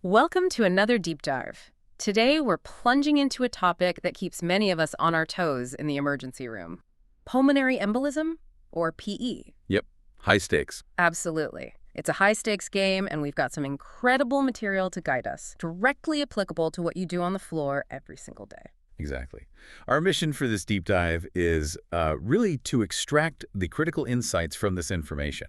Welcome to another deep dive. Today, we're plunging into a topic that keeps many of us on our toes in the emergency room. Pulmonary embolism, or PE. Yep, high stakes. Absolutely. It's a high-stakes game, and we've got some incredible material to guide us, directly applicable to what you do on the floor every single day. Exactly. Our mission for this deep dive is really to extract the critical insights from this information.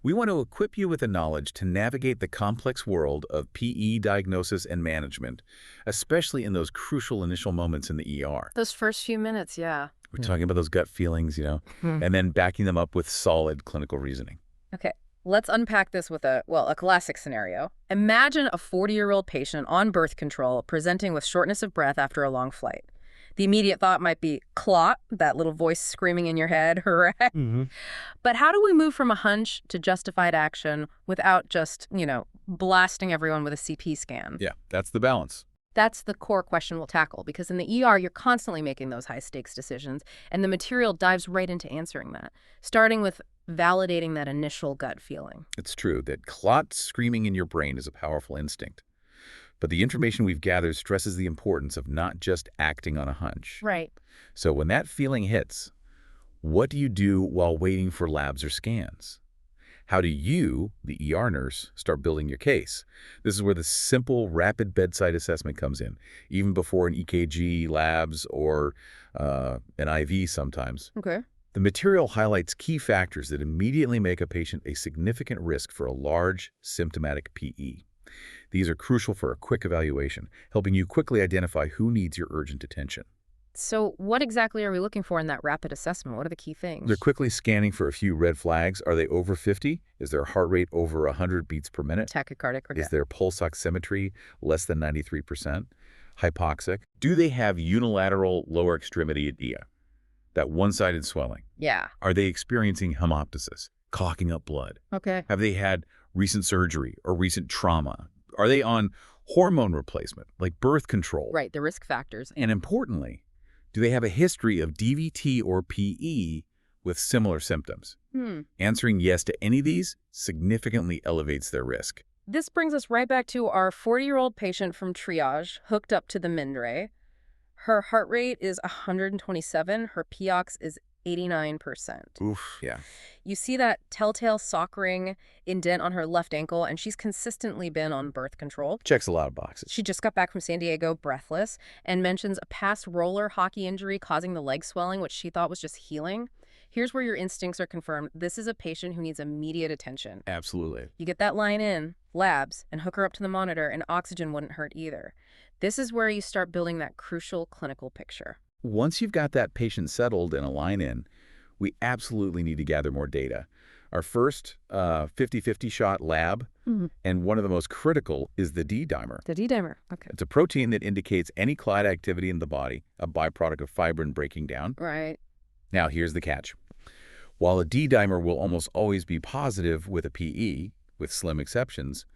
We want to equip you with the knowledge to navigate the complex world of PE diagnosis and management, especially in those crucial initial moments in the ER. Those first few minutes, yeah. We're talking about those gut feelings, and then backing them up with solid clinical reasoning. Okay, let's unpack this with a classic scenario. Imagine a 40-year-old patient on birth control presenting with shortness of breath after a long flight. The immediate thought might be clot, that little voice screaming in your head, right? But how do we move from a hunch to justified action without just, blasting everyone with a CT scan? Yeah, that's the balance. That's the core question we'll tackle, because in the ER, you're constantly making those high-stakes decisions, and the material dives right into answering that, starting with validating that initial gut feeling. It's true that clot screaming in your brain is a powerful instinct. But the information we've gathered stresses the importance of not just acting on a hunch. Right. So when that feeling hits, what do you do while waiting for labs or scans? How do you, the ER nurse, start building your case? This is where the simple, rapid bedside assessment comes in, even before an EKG, labs, or an IV sometimes. Okay. The material highlights key factors that immediately make a patient a significant risk for a large, symptomatic PE. These are crucial for a quick evaluation, helping you quickly identify who needs your urgent attention. So what exactly are we looking for in that rapid assessment? What are the key things? They're quickly scanning for a few red flags. Are they over 50? Is their heart rate over 100 beats per minute? Tachycardic or Is their pulse oximetry less than 93%? Hypoxic? Do they have unilateral lower extremity edema, that one-sided swelling? Yeah. Are they experiencing hemoptysis, coughing up blood? Okay. Have they had recent surgery or recent trauma? Are they on hormone replacement, like birth control? Right, the risk factors. And importantly, do they have a history of DVT or PE with similar symptoms? Answering yes to any of these significantly elevates their risk. This brings us right back to our 40-year-old patient from triage hooked up to the Mindray. Her heart rate is 127. Her POX is 89%. Oof, yeah. You see that telltale sock ring indent on her left ankle, and she's consistently been on birth control. Checks a lot of boxes. She just got back from San Diego breathless and mentions a past roller hockey injury causing the leg swelling, which she thought was just healing. Here's where your instincts are confirmed. This is a patient who needs immediate attention. Absolutely. You get that line in, labs, and hook her up to the monitor, and oxygen wouldn't hurt either. This is where you start building that crucial clinical picture. Once you've got that patient settled and a line in, we absolutely need to gather more data. Our first 50-50 shot lab, and one of the most critical is the D-dimer. The D-dimer, okay. It's a protein that indicates any clot activity in the body, a byproduct of fibrin breaking down. Right. Now, here's the catch. While a D-dimer will almost always be positive with a PE, with slim exceptions,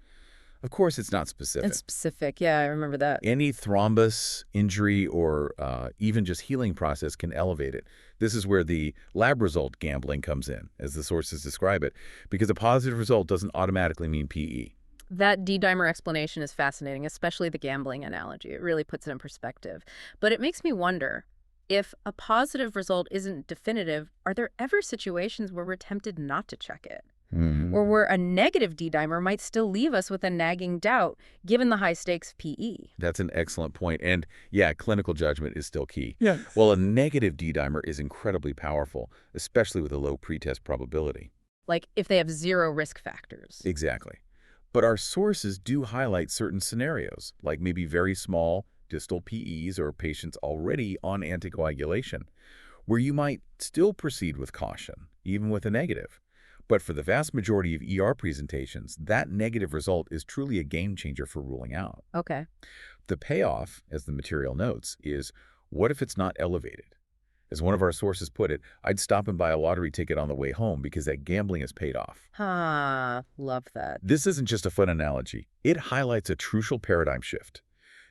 of course it's not specific. It's specific, yeah, I remember that. Any thrombus, injury, or even just healing process can elevate it. This is where the lab result gambling comes in, as the sources describe it, because a positive result doesn't automatically mean PE. That D-dimer explanation is fascinating, especially the gambling analogy. It really puts it in perspective. But it makes me wonder, if a positive result isn't definitive, are there ever situations where we're tempted not to check it? Or where a negative D-dimer might still leave us with a nagging doubt, given the high-stakes PE? That's an excellent point. And yeah, clinical judgment is still key. Yeah. Well, a negative D-dimer is incredibly powerful, especially with a low pretest probability. Like if they have zero risk factors. Exactly. But our sources do highlight certain scenarios, like maybe very small distal PEs or patients already on anticoagulation, where you might still proceed with caution, even with a negative. But for the vast majority of ER presentations, that negative result is truly a game changer for ruling out. Okay. The payoff, as the material notes, is what if it's not elevated? As one of our sources put it, I'd stop and buy a lottery ticket on the way home because that gambling has paid off. Love that. This isn't just a fun analogy. It highlights a crucial paradigm shift.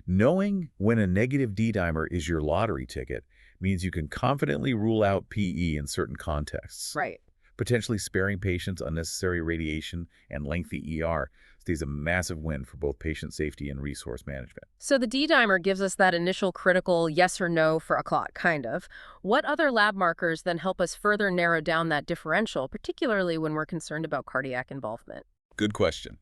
Knowing when a negative D-dimer is your lottery ticket means you can confidently rule out PE in certain contexts. Right. Potentially sparing patients unnecessary radiation and lengthy ER stays a massive win for both patient safety and resource management. So the D-dimer gives us that initial critical yes or no for a clot, kind of. What other lab markers then help us further narrow down that differential, particularly when we're concerned about cardiac involvement? Good question.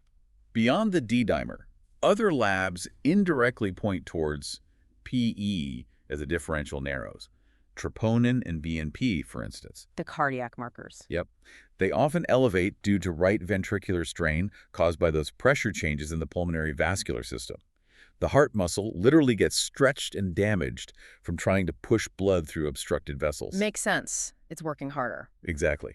Beyond the D-dimer, other labs indirectly point towards PE as a differential narrows. Troponin and BNP, for instance. The cardiac markers. Yep. They often elevate due to right ventricular strain caused by those pressure changes in the pulmonary vascular system. The heart muscle literally gets stretched and damaged from trying to push blood through obstructed vessels. Makes sense. It's working harder. Exactly.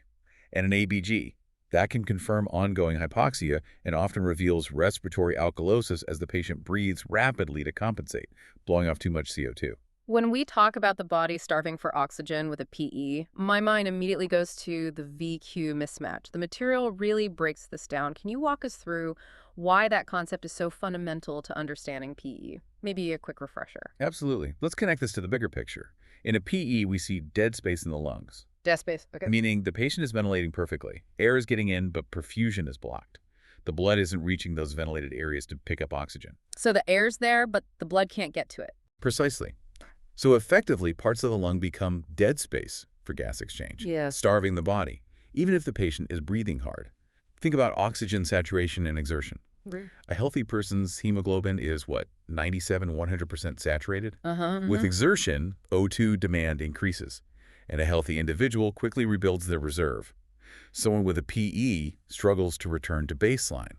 And an ABG. That can confirm ongoing hypoxia and often reveals respiratory alkalosis as the patient breathes rapidly to compensate, blowing off too much CO2. When we talk about the body starving for oxygen with a PE, my mind immediately goes to the VQ mismatch. The material really breaks this down. Can you walk us through why that concept is so fundamental to understanding PE? Maybe a quick refresher. Absolutely. Let's connect this to the bigger picture. In a PE, we see dead space in the lungs, Death space. Okay. meaning the patient is ventilating perfectly. Air is getting in, but perfusion is blocked. The blood isn't reaching those ventilated areas to pick up oxygen. So the air's there, but the blood can't get to it. Precisely. So effectively, parts of the lung become dead space for gas exchange, Yes. starving the body, even if the patient is breathing hard. Think about oxygen saturation and exertion. A healthy person's hemoglobin is, what, 97, 100% saturated? With exertion, O2 demand increases, and a healthy individual quickly rebuilds their reserve. Someone with a PE struggles to return to baseline,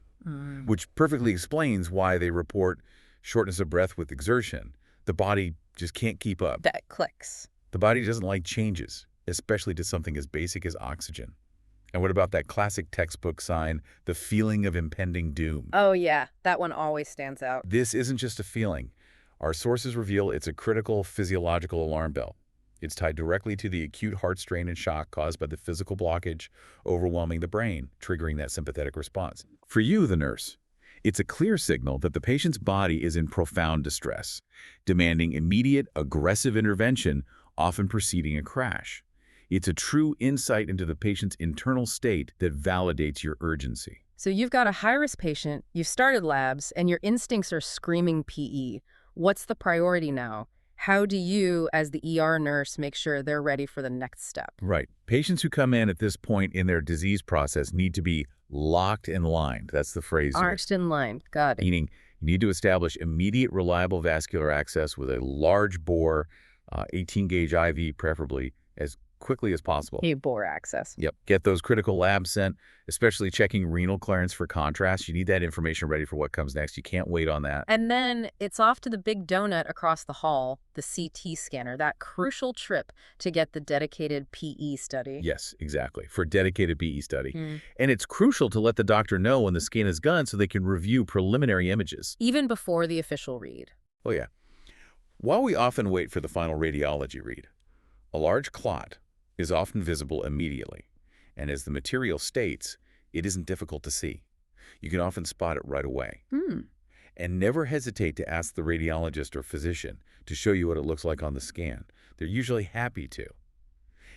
which perfectly explains why they report shortness of breath with exertion. The body just can't keep up. That clicks. The body doesn't like changes, especially to something as basic as oxygen. And what about that classic textbook sign, the feeling of impending doom? Oh, yeah. That one always stands out. This isn't just a feeling. Our sources reveal it's a critical physiological alarm bell. It's tied directly to the acute heart strain and shock caused by the physical blockage overwhelming the brain, triggering that sympathetic response. For you, the nurse, it's a clear signal that the patient's body is in profound distress, demanding immediate, aggressive intervention, often preceding a crash. It's a true insight into the patient's internal state that validates your urgency. So you've got a high-risk patient, you've started labs, and your instincts are screaming PE. What's the priority now? How do you, as the ER nurse, make sure they're ready for the next step? Right. Patients who come in at this point in their disease process need to be locked and lined. That's the phrase. Arched in line. Got it. Meaning you need to establish immediate, reliable vascular access with a large bore, 18-gauge IV preferably, as quickly as possible. Bore access. Yep. Get those critical labs sent, especially checking renal clearance for contrast. You need that information ready for what comes next. You can't wait on that. And then it's off to the big donut across the hall, the CT scanner, that crucial trip to get the dedicated PE study. Yes, exactly. For a dedicated PE study. And it's crucial to let the doctor know when the scan is done so they can review preliminary images. Even before the official read. Oh, yeah. While we often wait for the final radiology read, a large clot is often visible immediately, and as the material states, it isn't difficult to see. You can often spot it right away. And never hesitate to ask the radiologist or physician to show you what it looks like on the scan. They're usually happy to.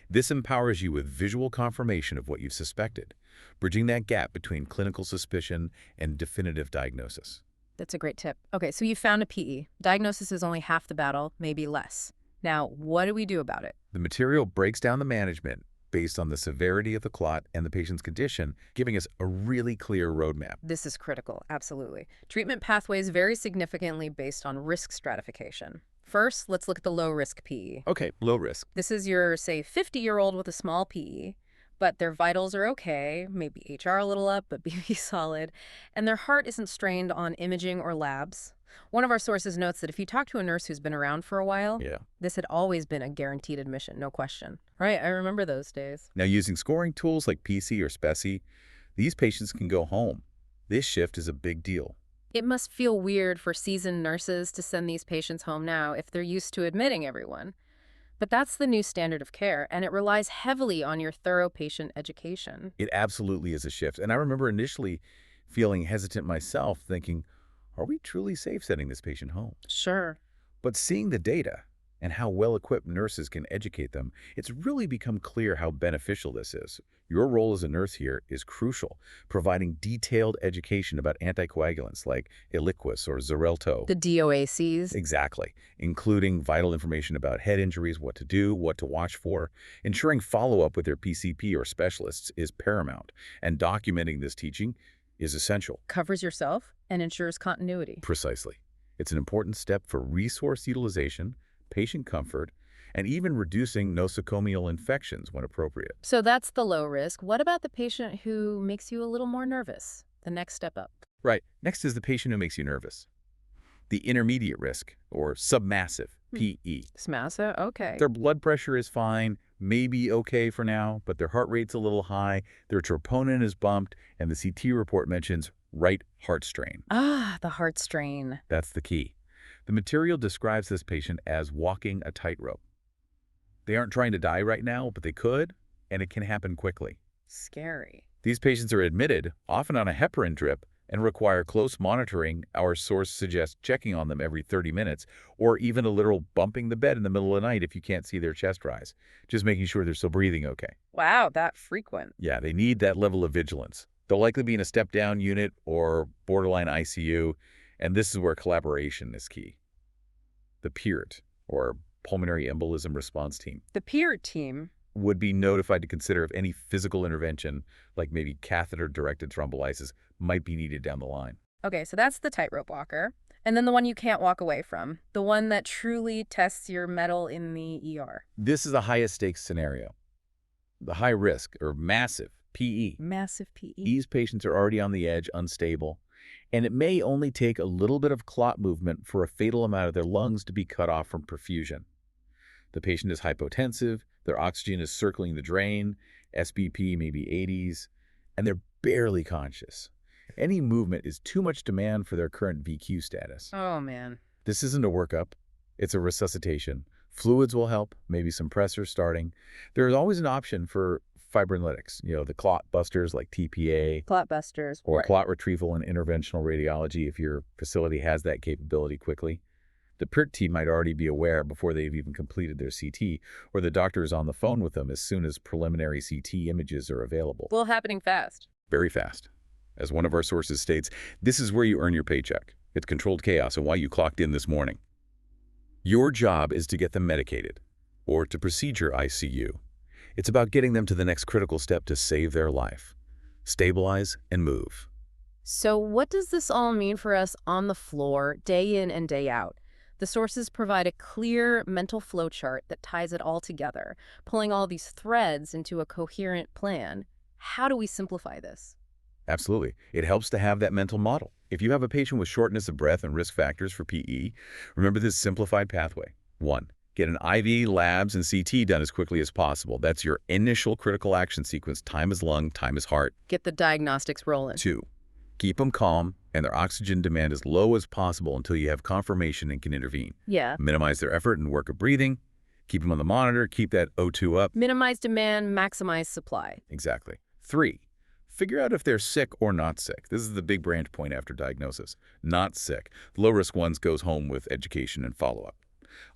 This empowers you with visual confirmation of what you suspected, bridging that gap between clinical suspicion and definitive diagnosis. That's a great tip. Okay, so you found a PE. Diagnosis is only half the battle, maybe less. Now, what do we do about it? The material breaks down the management based on the severity of the clot and the patient's condition, giving us a really clear roadmap. This is critical, absolutely. Treatment pathways vary significantly based on risk stratification. First, let's look at the low-risk PE. Okay, low risk. This is your, say, 50-year-old with a small PE, but their vitals are okay, maybe HR a little up, but BP solid, and their heart isn't strained on imaging or labs. One of our sources notes that if you talk to a nurse who's been around for a while, this had always been a guaranteed admission, no question. Right, I remember those days. Now, using scoring tools like PC or SPECI, these patients can go home. This shift is a big deal. It must feel weird for seasoned nurses to send these patients home now if they're used to admitting everyone. But that's the new standard of care, and it relies heavily on your thorough patient education. It absolutely is a shift. And I remember initially feeling hesitant myself, thinking, are we truly safe sending this patient home? Sure. But seeing the data, and how well-equipped nurses can educate them, it's really become clear how beneficial this is. Your role as a nurse here is crucial, providing detailed education about anticoagulants like Eliquis or Xarelto. The DOACs. Exactly, including vital information about head injuries, what to do, what to watch for. Ensuring follow-up with their PCP or specialists is paramount, and documenting this teaching is essential. Covers yourself and ensures continuity. Precisely. It's an important step for resource utilization, patient comfort, and even reducing nosocomial infections when appropriate. So that's the low risk. What about the patient who makes you a little more nervous? The next step up. Right. Next is the patient who makes you nervous. The intermediate risk, or submassive, PE. SMASA? Okay. Their blood pressure is fine, maybe okay for now, but their heart rate's a little high, their troponin is bumped, and the CT report mentions right heart strain. Ah, the heart strain. That's the key. The material describes this patient as walking a tightrope. They aren't trying to die right now, but they could, and it can happen quickly. Scary. These patients are admitted, often on a heparin drip, and require close monitoring. Our source suggests checking on them every 30 minutes, or even a literal bumping the bed in the middle of the night if you can't see their chest rise, just making sure they're still breathing okay. Wow, that frequent. Yeah, they need that level of vigilance. They'll likely be in a step-down unit or borderline ICU, and this is where collaboration is key. The PERT, or Pulmonary Embolism Response Team, The PERT team. would be notified to consider if any physical intervention, like maybe catheter-directed thrombolysis, might be needed down the line. Okay, so that's the tightrope walker. And then the one you can't walk away from. The one that truly tests your mettle in the ER. This is a highest stakes scenario. The high risk, or massive, PE. Massive PE. These patients are already on the edge, unstable, and it may only take a little bit of clot movement for a fatal amount of their lungs to be cut off from perfusion. The patient is hypotensive, their oxygen is circling the drain, SBP maybe 80s, and they're barely conscious. Any movement is too much demand for their current VQ status. Oh, man. This isn't a workup, it's a resuscitation. Fluids will help, maybe some pressors starting. There is always an option for fibrinolytics, the clot busters like TPA, Clot busters. or Right. clot retrieval and interventional radiology if your facility has that capability quickly. The PERT team might already be aware before they've even completed their CT, or the doctor is on the phone with them as soon as preliminary CT images are available. Well, happening fast. Very fast. As one of our sources states, this is where you earn your paycheck. It's controlled chaos and why you clocked in this morning. Your job is to get them medicated, or to procedure ICU. It's about getting them to the next critical step to save their life. Stabilize and move. So what does this all mean for us on the floor, day in and day out? The sources provide a clear mental flowchart that ties it all together, pulling all these threads into a coherent plan. How do we simplify this? Absolutely. It helps to have that mental model. If you have a patient with shortness of breath and risk factors for PE, remember this simplified pathway. 1. Get an IV, labs, and CT done as quickly as possible. That's your initial critical action sequence. Time is lung, time is heart. Get the diagnostics rolling. 2. Keep them calm and their oxygen demand as low as possible until you have confirmation and can intervene. Yeah. Minimize their effort and work of breathing. Keep them on the monitor. Keep that O2 up. Minimize demand, maximize supply. Exactly. 3. Figure out if they're sick or not sick. This is the big branch point after diagnosis. Not sick. The low-risk ones goes home with education and follow-up.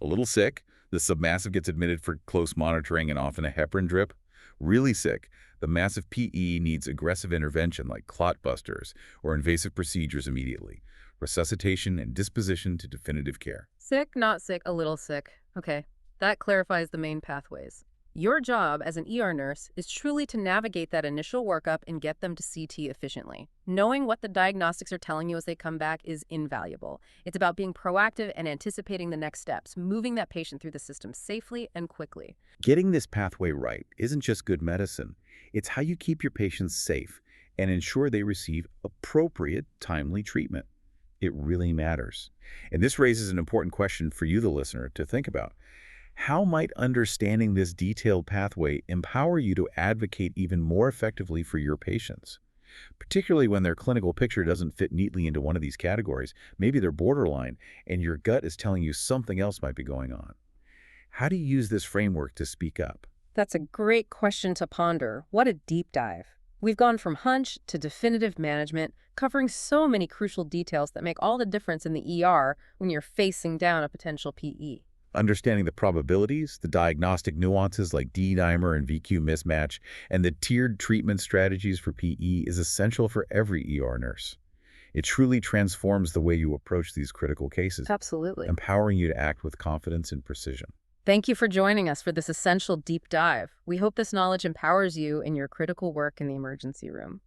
A little sick, the submassive gets admitted for close monitoring and often a heparin drip. Really sick, the massive PE needs aggressive intervention like clot busters or invasive procedures immediately. Resuscitation and disposition to definitive care. Sick, not sick, a little sick. Okay, that clarifies the main pathways. Your job as an ER nurse is truly to navigate that initial workup and get them to CT efficiently. Knowing what the diagnostics are telling you as they come back is invaluable. It's about being proactive and anticipating the next steps, moving that patient through the system safely and quickly. Getting this pathway right isn't just good medicine. It's how you keep your patients safe and ensure they receive appropriate, timely treatment. It really matters. And this raises an important question for you, the listener, to think about. How might understanding this detailed pathway empower you to advocate even more effectively for your patients? Particularly when their clinical picture doesn't fit neatly into one of these categories. Maybe they're borderline, and your gut is telling you something else might be going on. How do you use this framework to speak up? That's a great question to ponder. What a deep dive. We've gone from hunch to definitive management, covering so many crucial details that make all the difference in the ER when you're facing down a potential PE. Understanding the probabilities, the diagnostic nuances like D-dimer and VQ mismatch, and the tiered treatment strategies for PE is essential for every ER nurse. It truly transforms the way you approach these critical cases, Absolutely. empowering you to act with confidence and precision. Thank you for joining us for this essential deep dive. We hope this knowledge empowers you in your critical work in the emergency room.